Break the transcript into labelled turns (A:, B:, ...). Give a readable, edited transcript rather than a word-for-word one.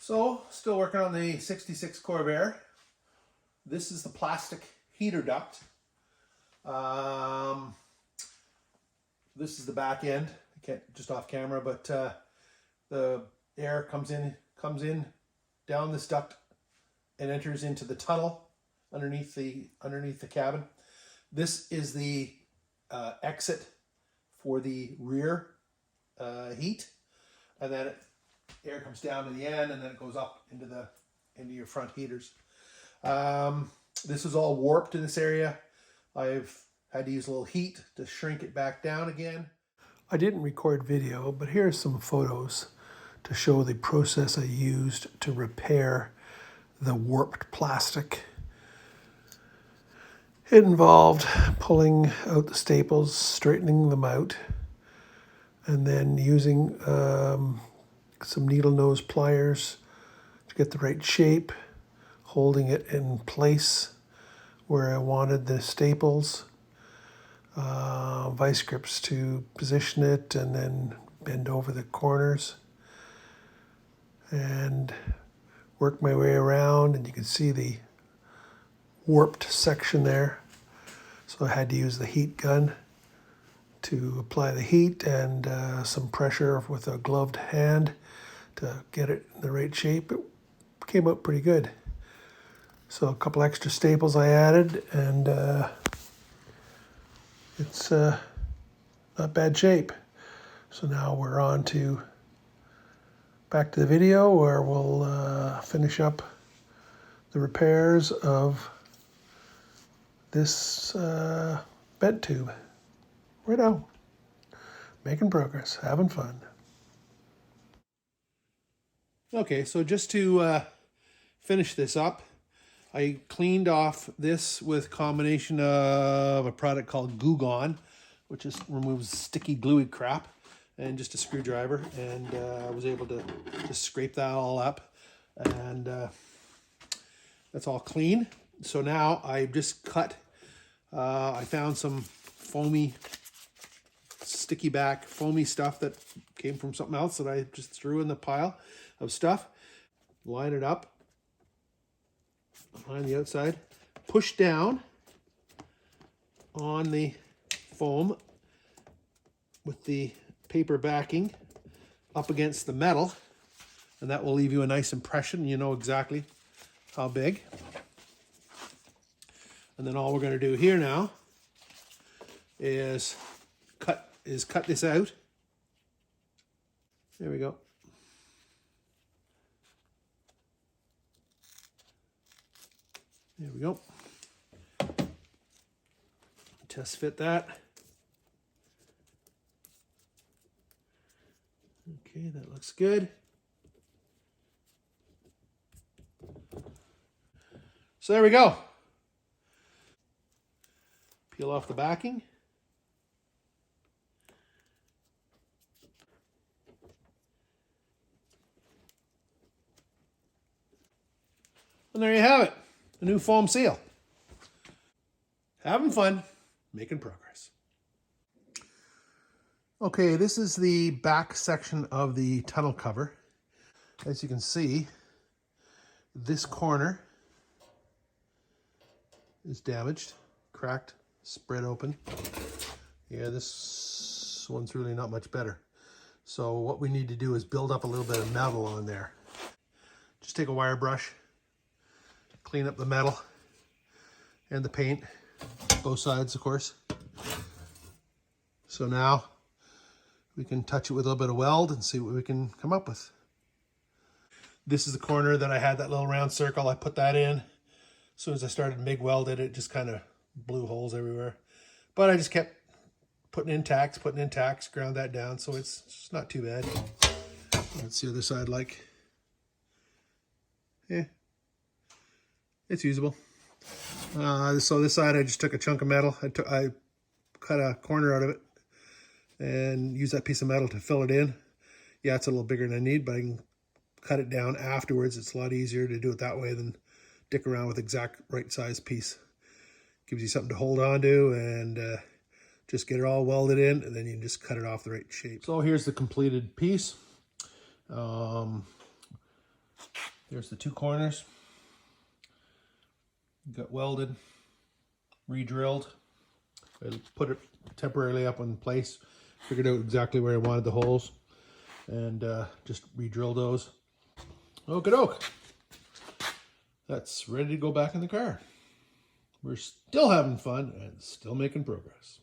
A: So, still working on the 66 Corvair. This is the plastic heater duct. This is the back end. I can't just off camera, but the air comes in down this duct and enters into the tunnel underneath the cabin. This is the exit for the rear heat, and then air comes down to the end, and then it goes up into your front heaters. This is all warped in this area. I've had to use a little heat to shrink it back down again. I didn't record video, but here are some photos to show the process I used to repair the warped plastic. It involved pulling out the staples, straightening them out, and then using some needle nose pliers to get the right shape, holding it in place where I wanted the staples, vice grips to position it, and then bend over the corners and work my way around, and you can see the warped section there. So I had to use the heat gun to apply the heat and some pressure with a gloved hand to get it in the right shape. It came out pretty good. So a couple extra staples I added, and it's not bad shape. So now we're on to back to the video where we'll finish up the repairs of this vent tube. Right now, making progress, having fun. Okay, so just to finish this up, I cleaned off this with a combination of a product called Goo Gone, which just removes sticky, gluey crap, and just a screwdriver, and I was able to just scrape that all up, and that's all clean. So now I just cut, I found some foamy, sticky back, foamy stuff that came from something else that I just threw in the pile of stuff. Line it up on the outside, push down on the foam with the paper backing up against the metal, and that will leave you a nice impression. You know exactly how big. And then all we're going to do here now is cut this out. There we go. There we go. Test fit that. Okay, that looks good. So there we go. Peel off the backing. And there you have it. A new foam seal. Having fun, making progress. Okay, this is the back section of the tunnel cover. As you can see, this corner is damaged, cracked, spread open. Yeah, this one's really not much better. So what we need to do is build up a little bit of metal on there. Just take a wire brush, clean up the metal and the paint, both sides of course. So now we can touch it with a little bit of weld and see what we can come up with. This is the corner that I had that little round circle. I put that in. As soon as I started MIG welded, it just kind of blew holes everywhere. But I just kept putting in tacks, ground that down, so it's not too bad. Let's see the other side like. Yeah. It's usable. So this side I just took a chunk of metal. I cut a corner out of it and used that piece of metal to fill it in. Yeah, it's a little bigger than I need, but I can cut it down afterwards. It's a lot easier to do it that way than dick around with exact right size piece. Gives you something to hold on to, and just get it all welded in, and then you can just cut it off the right shape. So here's the completed piece. There's the two corners. Got welded, re-drilled. I put it temporarily up in place. Figured out exactly where I wanted the holes. And just re-drill those. Okie doke. That's ready to go back in the car. We're still having fun and still making progress.